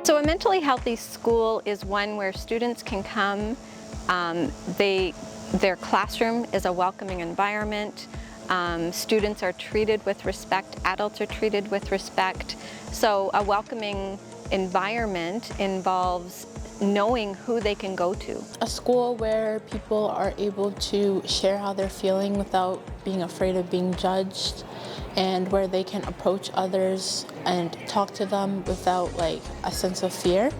So a mentally healthy school is one where students can come, their classroom is a welcoming environment, students are treated with respect, adults are treated with respect. So a welcoming environment involves knowing who they can go to. A school where people are able to share how they're feeling without being afraid of being judged, and where they can approach others and talk to them without a sense of fear.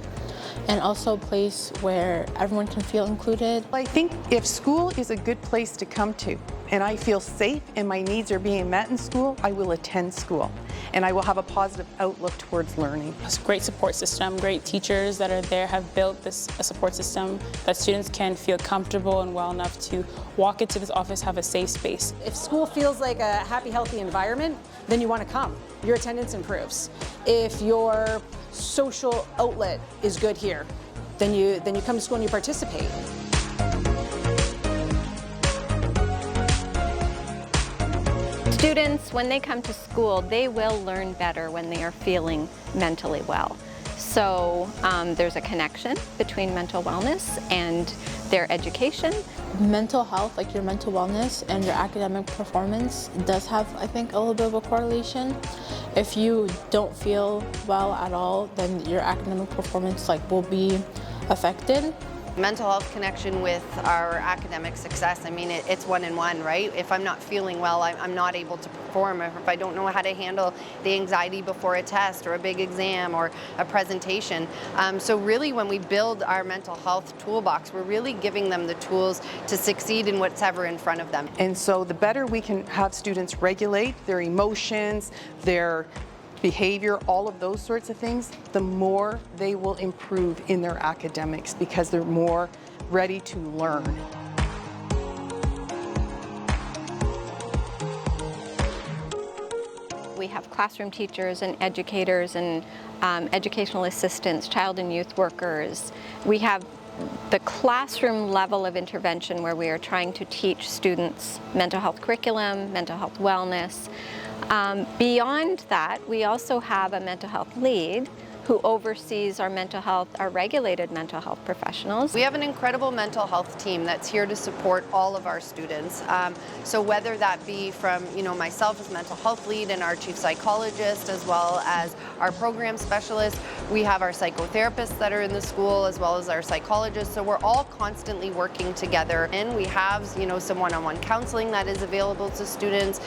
And also a place where everyone can feel included. I think if school is a good place to come to and I feel safe and my needs are being met in school, I will attend school and I will have a positive outlook towards learning. A great support system, great teachers that are there have built a support system that students can feel comfortable and well enough to walk into this office, have a safe space. If school feels like a happy, healthy environment, then you want to come. Your attendance improves. If your social outlet is good here, then you come to school and you participate. Students, when they come to school, they will learn better when they are feeling mentally well. So there's a connection between mental wellness and their education. Mental health, like your mental wellness and your academic performance, does have, I think, a little bit of a correlation. If you don't feel well at all, then your academic performance will be affected. Mental health connection with our academic success, I mean, it's one in one, right? If I'm not feeling well, I'm not able to perform. If I don't know how to handle the anxiety before a test or a big exam or a presentation. So really when we build our mental health toolbox, we're really giving them the tools to succeed in whatever in front of them. And so the better we can have students regulate their emotions, their behavior, all of those sorts of things, the more they will improve in their academics because they're more ready to learn. We have classroom teachers and educators and educational assistants, child and youth workers. We have the classroom level of intervention where we are trying to teach students mental health curriculum, mental health wellness. Beyond that, we also have a mental health lead who oversees our mental health, our regulated mental health professionals. We have an incredible mental health team that's here to support all of our students. So whether that be from myself as mental health lead and our chief psychologist, as well as our program specialist, we have our psychotherapists that are in the school, as well as our psychologists. So we're all constantly working together, and we have some one-on-one counseling that is available to students.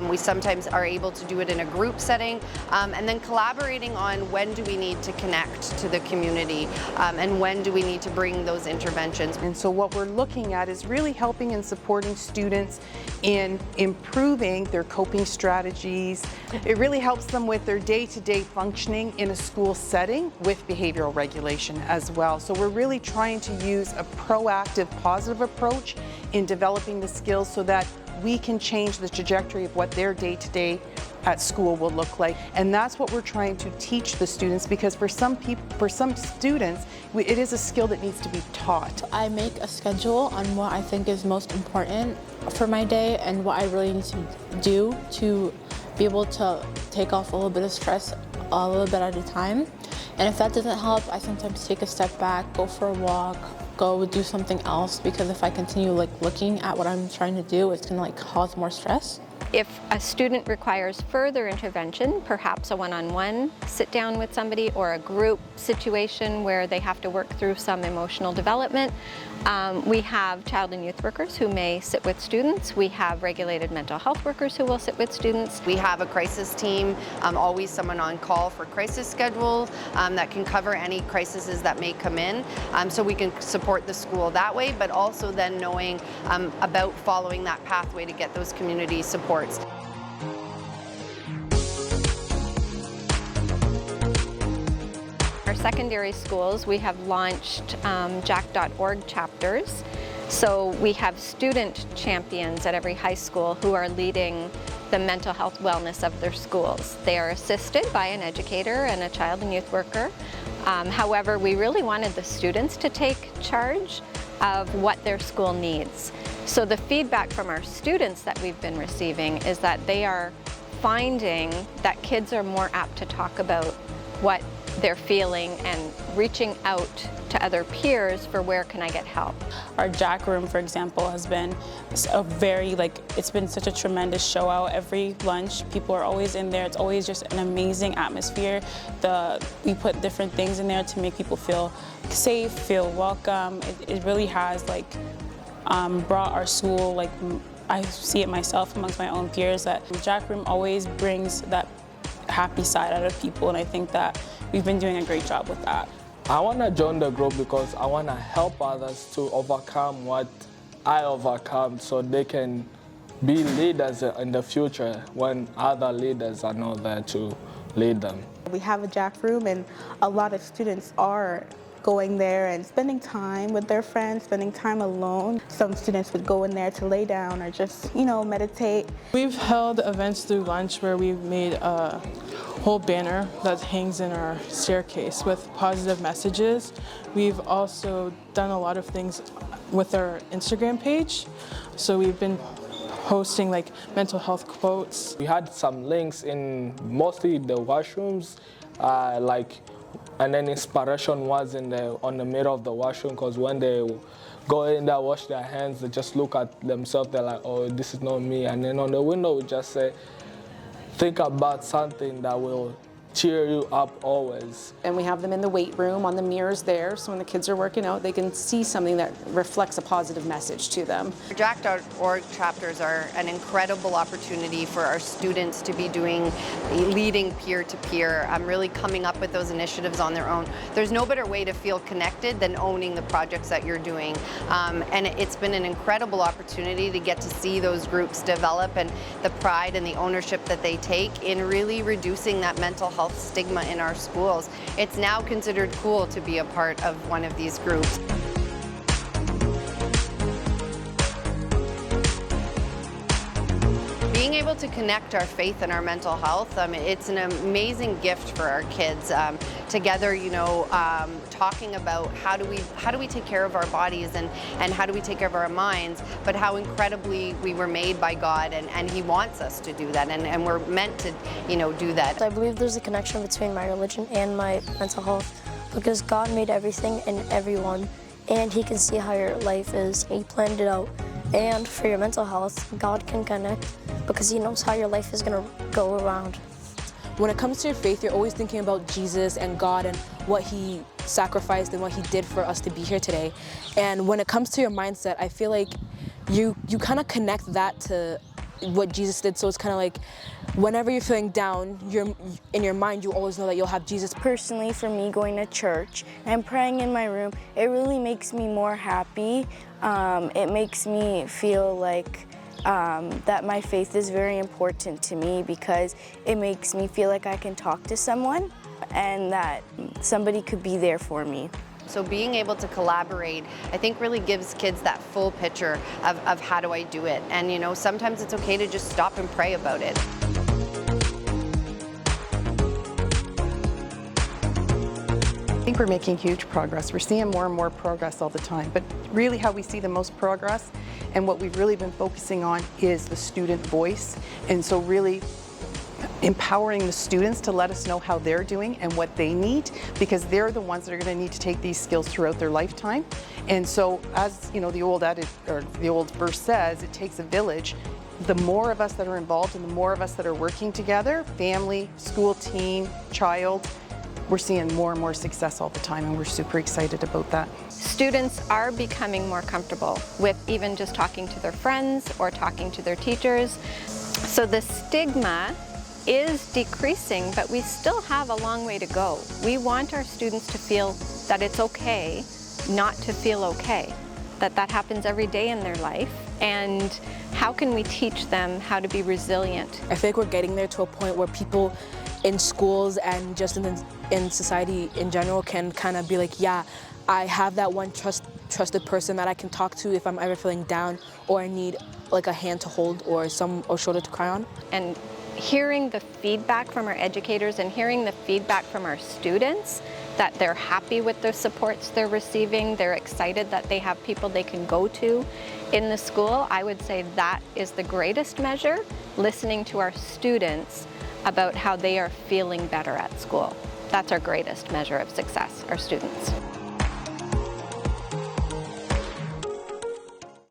We sometimes are able to do it in a group setting, and then collaborating on when do we need to connect to the community and when do we need to bring those interventions. And so what we're looking at is really helping and supporting students in improving their coping strategies. It really helps them with their day-to-day functioning in a school setting with behavioral regulation as well. So we're really trying to use a proactive, positive approach in developing the skills so that we can change the trajectory of what their day-to-day at school will look like. And that's what we're trying to teach the students, because for some students, it is a skill that needs to be taught. I make a schedule on what I think is most important for my day and what I really need to do to be able to take off a little bit of stress a little bit at a time. And if that doesn't help, I sometimes take a step back, go for a walk, go do something else, because if I continue looking at what I'm trying to do, it's gonna cause more stress. If a student requires further intervention, perhaps a one-on-one sit down with somebody or a group situation where they have to work through some emotional development, we have child and youth workers who may sit with students. We have regulated mental health workers who will sit with students. We have a crisis team, always someone on call for crisis schedule that can cover any crises that may come in. So we can support the school that way, but also then knowing about following that pathway to get those community supports. Our secondary schools, we have launched jack.org chapters. So we have student champions at every high school who are leading the mental health wellness of their schools. They are assisted by an educator and a child and youth worker. However, we really wanted the students to take charge of what their school needs. So the feedback from our students that we've been receiving is that they are finding that kids are more apt to talk about what they're feeling and reaching out to other peers for where can I get help. Our Jack room, for example, has been a very, it's been such a tremendous show out. Every lunch, people are always in there. It's always just an amazing atmosphere. We put different things in there to make people feel safe, feel welcome. It really has brought our school, I see it myself amongst my own peers, that Jack room always brings that happy side out of people, and I think that we've been doing a great job with that. I want to join the group because I want to help others to overcome what I overcome so they can be leaders in the future when other leaders are not there to lead them. We have a Jack room, and a lot of students are going there and spending time with their friends, spending time alone. Some students would go in there to lay down or just, meditate. We've held events through lunch where we've made a whole banner that hangs in our staircase with positive messages. We've also done a lot of things with our Instagram page. So we've been posting mental health quotes. We had some links in mostly the washrooms, and then inspiration was on the mirror of the washroom, because when they go in there, wash their hands, they just look at themselves, they're like, oh, this is not me. And then on the window, we just say, think about something that will cheer you up always. And we have them in the weight room on the mirrors there, so when the kids are working out, they can see something that reflects a positive message to them. Jack.org chapters are an incredible opportunity for our students to be leading peer-to-peer, really coming up with those initiatives on their own. There's no better way to feel connected than owning the projects that you're doing. And it's been an incredible opportunity to get to see those groups develop and the pride and the ownership that they take in really reducing that mental health stigma in our schools. It's now considered cool to be a part of one of these groups. Being able to connect our faith and our mental health, it's an amazing gift for our kids. Together, talking about how do we take care of our bodies and how do we take care of our minds, but how incredibly we were made by God, and He wants us to do that, and we're meant to, do that. I believe there's a connection between my religion and my mental health, because God made everything and everyone, and He can see how your life is. He planned it out. And for your mental health, God can connect because He knows how your life is going to go around. When it comes to your faith, you're always thinking about Jesus and God and what He sacrificed and what He did for us to be here today. And when it comes to your mindset, I feel like you kind of connect that to what Jesus did. So it's kind of like whenever you're feeling down, in your mind, you always know that you'll have Jesus. Personally, for me, going to church and praying in my room, it really makes me more happy. It makes me feel like that my faith is very important to me, because it makes me feel like I can talk to someone and that somebody could be there for me. So being able to collaborate, I think, really gives kids that full picture of how do I do it. And sometimes it's okay to just stop and pray about it. I think we're making huge progress. We're seeing more and more progress all the time, but really how we see the most progress and what we've really been focusing on is the student voice. And so really empowering the students to let us know how they're doing and what they need, because they're the ones that are going to need to take these skills throughout their lifetime. And so, as the old adage, or the old verse says, it takes a village. The more of us that are involved and the more of us that are working together, family, school team, child, we're seeing more and more success all the time, and we're super excited about that. Students are becoming more comfortable with even just talking to their friends or talking to their teachers. So the stigma is decreasing, but we still have a long way to go. We want our students to feel that it's okay not to feel okay, that happens every day in their life. And how can we teach them how to be resilient? I feel like we're getting there to a point where people in schools and just in society in general can kind of be like, yeah, I have that one trusted person that I can talk to if I'm ever feeling down, or I need like a hand to hold or shoulder to cry on. And hearing the feedback from our educators and hearing the feedback from our students that they're happy with the supports they're receiving, they're excited that they have people they can go to in the school, I would say that is the greatest measure, listening to our students about how they are feeling better at school. That's our greatest measure of success, our students.